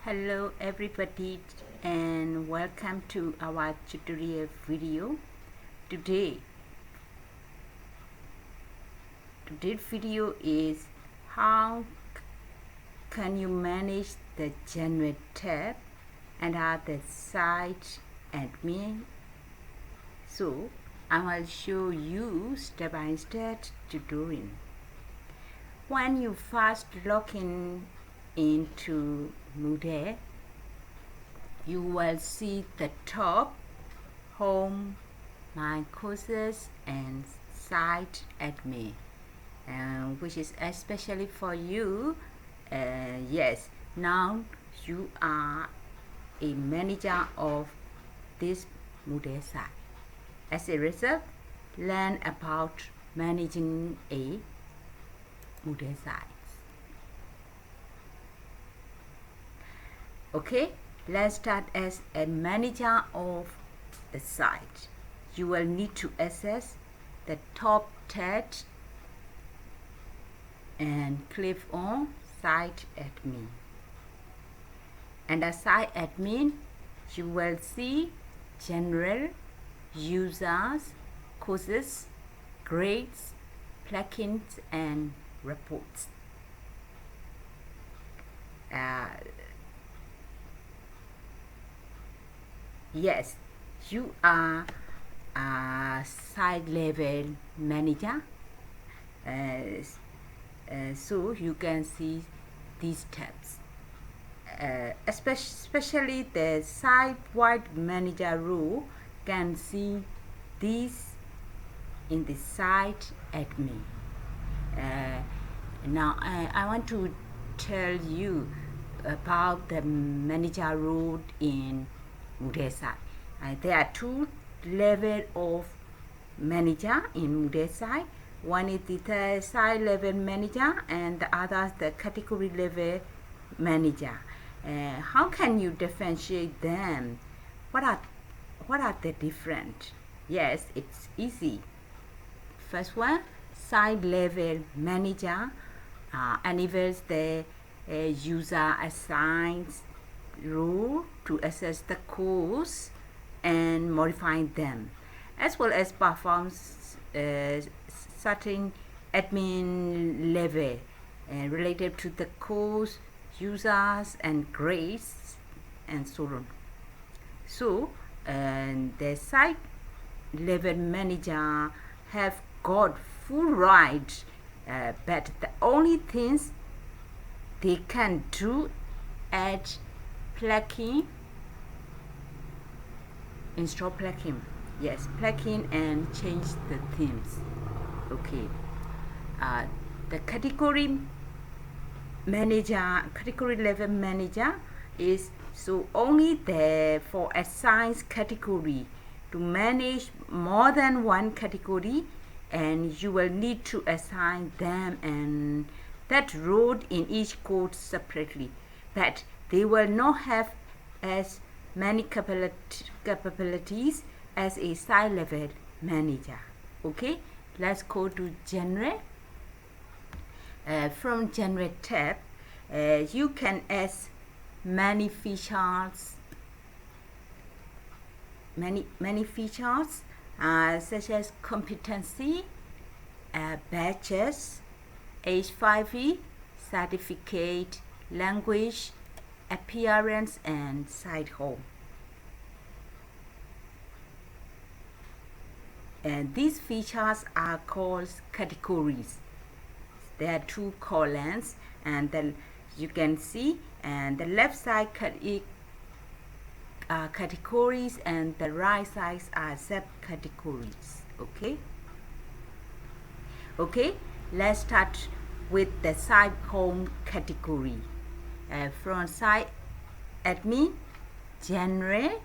Hello everybody and welcome to our tutorial video. Today's video is how can you manage the January tab and the site admin. So I will show you step by step tutorial. When you first log into Moodle, you will see the top, home, my courses and site admin, which is especially for you. Yes, now you are a manager of this Moodle site. As a result, learn about managing a Moodle site. Okay, let's start. As a manager of the site, you will need to access the top tab and click on site admin. Under site admin, you will see general, users, courses, grades, plugins and reports. Yes, you are a site level manager, so you can see these tabs, especially the site-wide manager role can see these in the site admin. Now I want to tell you about the manager role in Moodle site. There are two levels of manager in Moodle site. One is the site level manager and the other is the category level manager. How can you differentiate them? What are the different? Yes, it's easy. First one, site level manager enables the user assigns role to access the course and modify them, as well as performs certain admin level related to the course, users and grades and so on. So the site level manager have got full right, but the only things they can do add plugin, install plugin, yes, plugin and change the themes. Okay, the category level manager is so only there for assigned category to manage more than one category, and you will need to assign them and that role in each code separately, but they will not have as many capabilities as a site level manager. Okay, let's go to general. From general tab, you can add many features, such as competency, badges, H5E, certificate, language, appearance and site home. And these features are called categories. There are two columns, and then you can see, and the left side categories and the right side are subcategories. Okay, let's start with the site home category. From site admin, general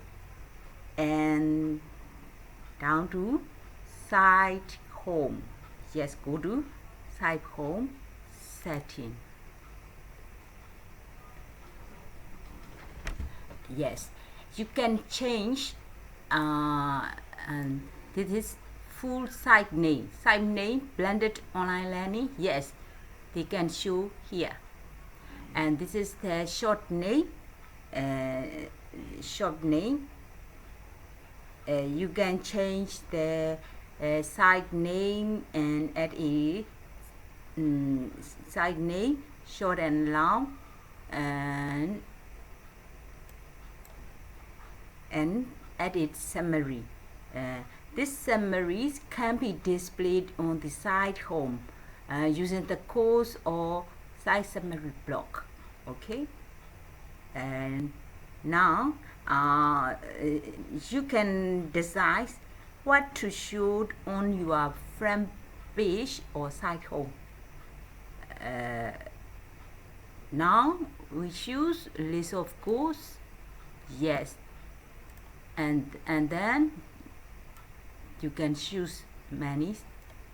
and down to site home. Yes, go to site home setting. Yes, you can change and this is full site name blended online learning. Yes, they can show here. And this is the short name uh, shop name. You can change the site name and add a site name, short and long, and edit summary. These summaries can be displayed on the site home using the course or site summary block. Okay, and now you can decide what to show on your front page or site home. Now we choose list of course. Yes, and then you can choose many,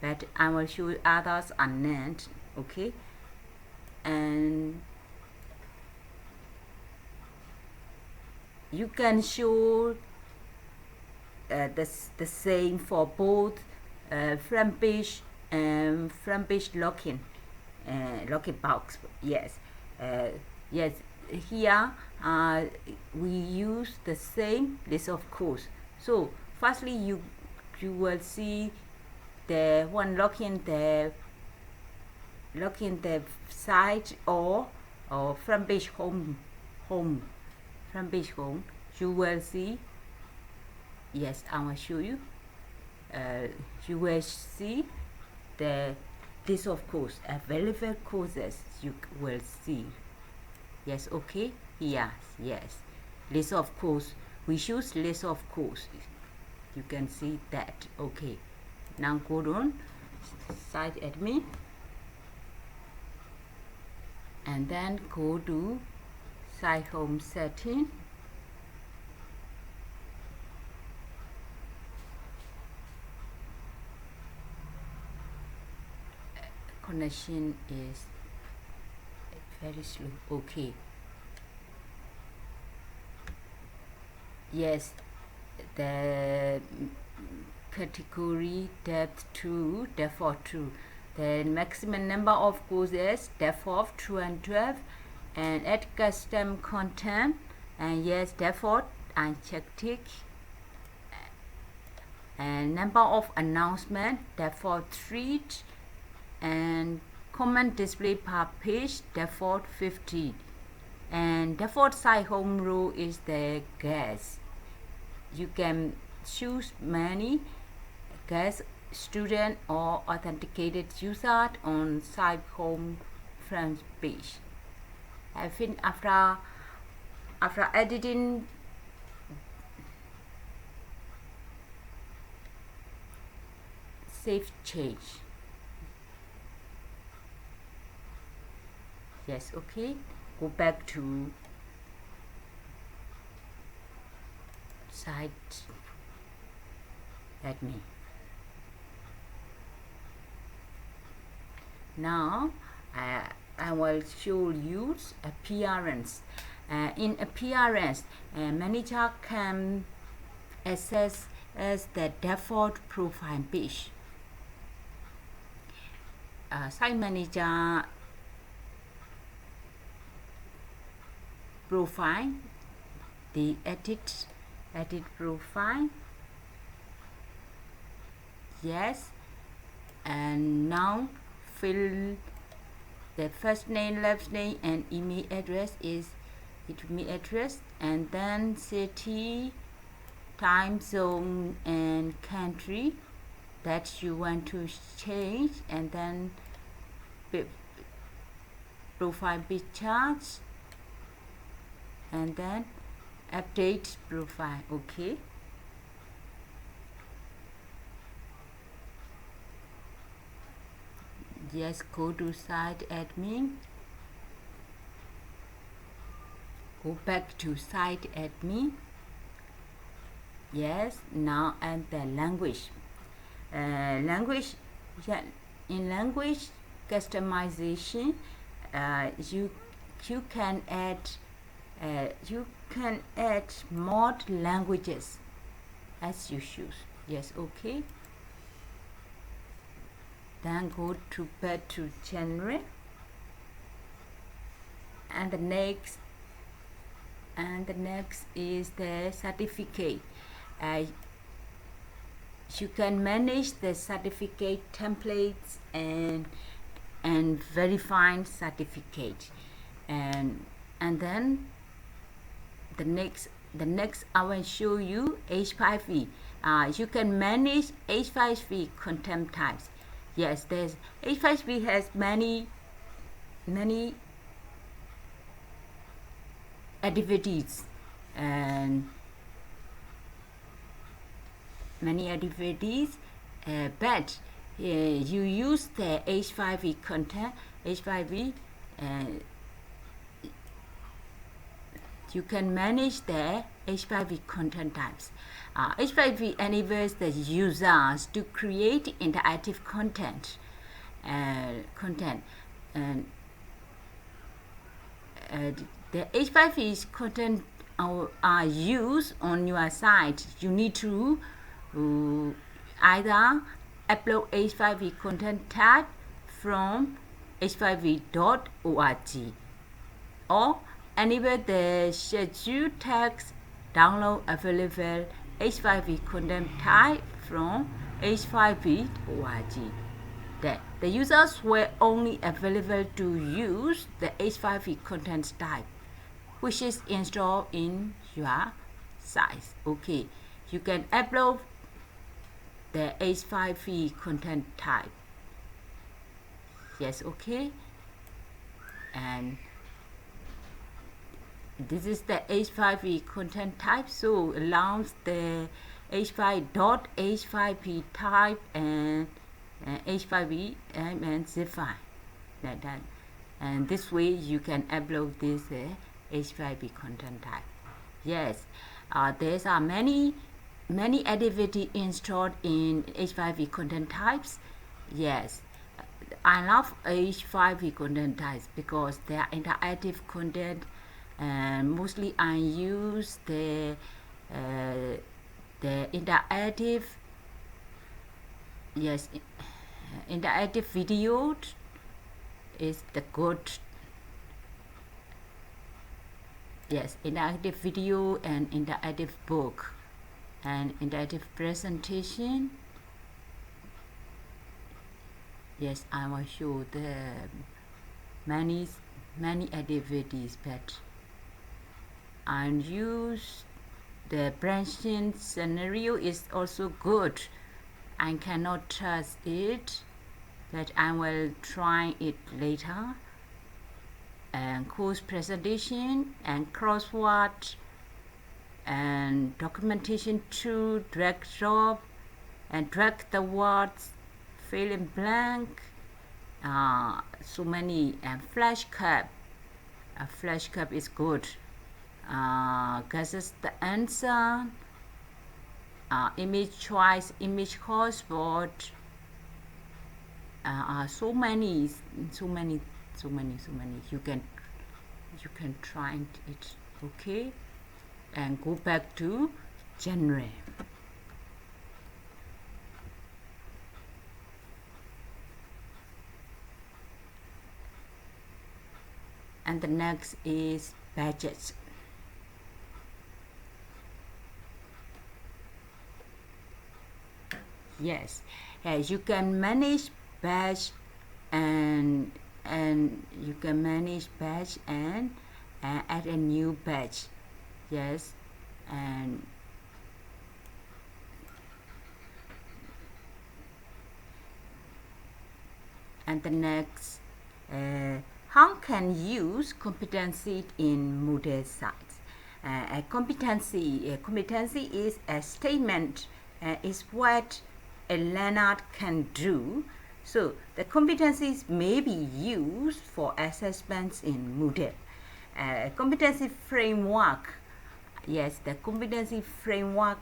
but I will show others are named. Okay, and you can show the same for both front page and front page login box. Yes, yes. Here we use the same list of course. So firstly, you will see the one login the site or front page home front page home. You will see. Yes, I will show you. You will see the list of course, available courses. You will see. Yes, okay. Yes, list of course. We choose list of course. You can see that. Okay, now go on site admin and then go to site home setting. Connection is very slow. Okay, yes, the category depth 2, default 2. The maximum number of courses, default 2 and 12, and add custom content, and yes, default uncheck tick, and number of announcement, default 3, and comment display per page, default 50, and default site home row is the guest. You can choose many guest, student, or authenticated user on site home front page. I think after editing save change. Yes, okay, go back to site admin. Now I will show you appearance. In appearance, manager can access as the default profile page. Site manager profile, the edit profile. Yes, and now fill the first name, last name, and email address is email address, and then city, time zone, and country that you want to change, and then profile pictures, and then update profile. Okay, yes, go to site admin, go back to site admin. Yes, now add the language. Language, yeah, in language customization, you can add more languages as you choose. Yes, okay. Then go to back to genre, and the next And the next is the certificate. You can manage the certificate templates and verify certificate, and then the next I will show you H5P. You can manage H5P content types. Yes, there's H5P has many activities and but you use the H5P content, H5P, you can manage the H5P content types. H5P enables the users to create interactive content, the H5P content are used on your site. You need to either upload H5P content type from h5p.org or enable the schedule text download available H5P content type from h5p.org. The users were only available to use the H5P content type, which is installed in your site. Okay, you can upload the H5P content type. Yes, okay. And this is the H5P content type, so allows the h5.h5p type and H5P and zip file like that. And this way you can upload this H5P content type. Yes, there are many activity installed in H5P content types. Yes, I love H5P content types because they are interactive content, and mostly I use the interactive, yes, interactive video is the good. Yes, interactive video and interactive book and interactive presentation. Yes, I will show the many activities, but I use the branching scenario is also good. I cannot trust it, but I will try it later. And course presentation and crossword and documentation to drag drop and drag the words, fill in blank, so many, and flashcard. A flashcard is good. Guesses the answer, image choice, image crossword, so many. You can try it. Okay, and go back to genre. And the next is badges. Yes, you can manage badge and you can manage badge and add a new badge. Yes, and the next, how can use competency in Moodle sites? A competency is a statement, is what a learner can do. So the competencies may be used for assessments in Moodle. Competency framework. Yes, the competency framework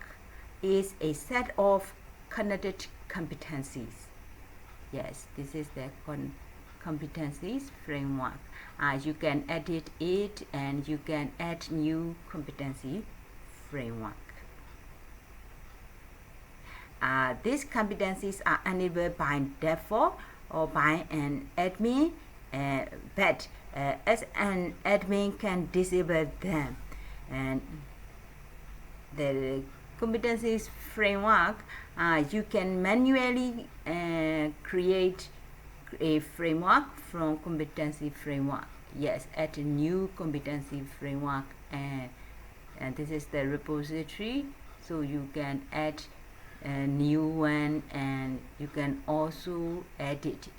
is a set of connected competencies. Yes, this is the competencies framework. You can edit it and you can add new competency framework. These competencies are enabled by default or by an admin, but as an admin can disable them. And the competencies framework, you can manually create a framework from competency framework. Yes, add a new competency framework, and this is the repository, so you can add a new one and you can also edit it.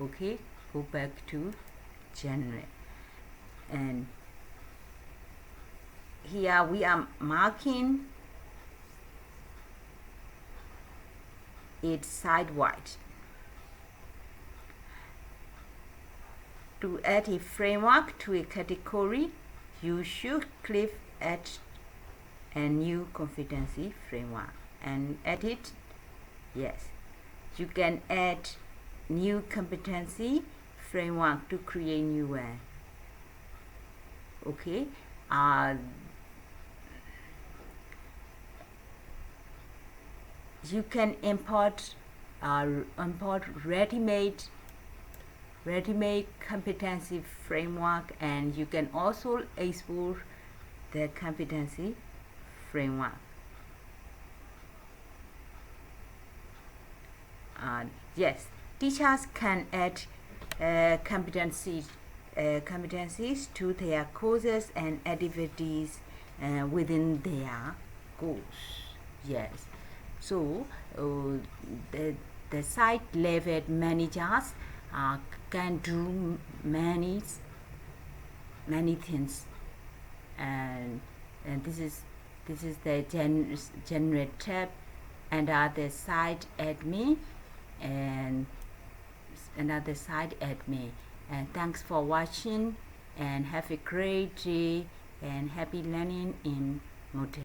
Okay, go back to generate, and here we are marking it side-wise. To add a framework to a category, you should click add a new competency framework and edit. Yes, you can add new competency framework to create new one. Okay, you can import ready-made competency framework, and you can also export the competency framework. Yes, teachers can add competencies to their courses and activities within their goals. Yes, so the site level managers can do many things, and this is the generate tab under the site admin and another site admin. And thanks for watching, and have a great day and happy learning in Moodle.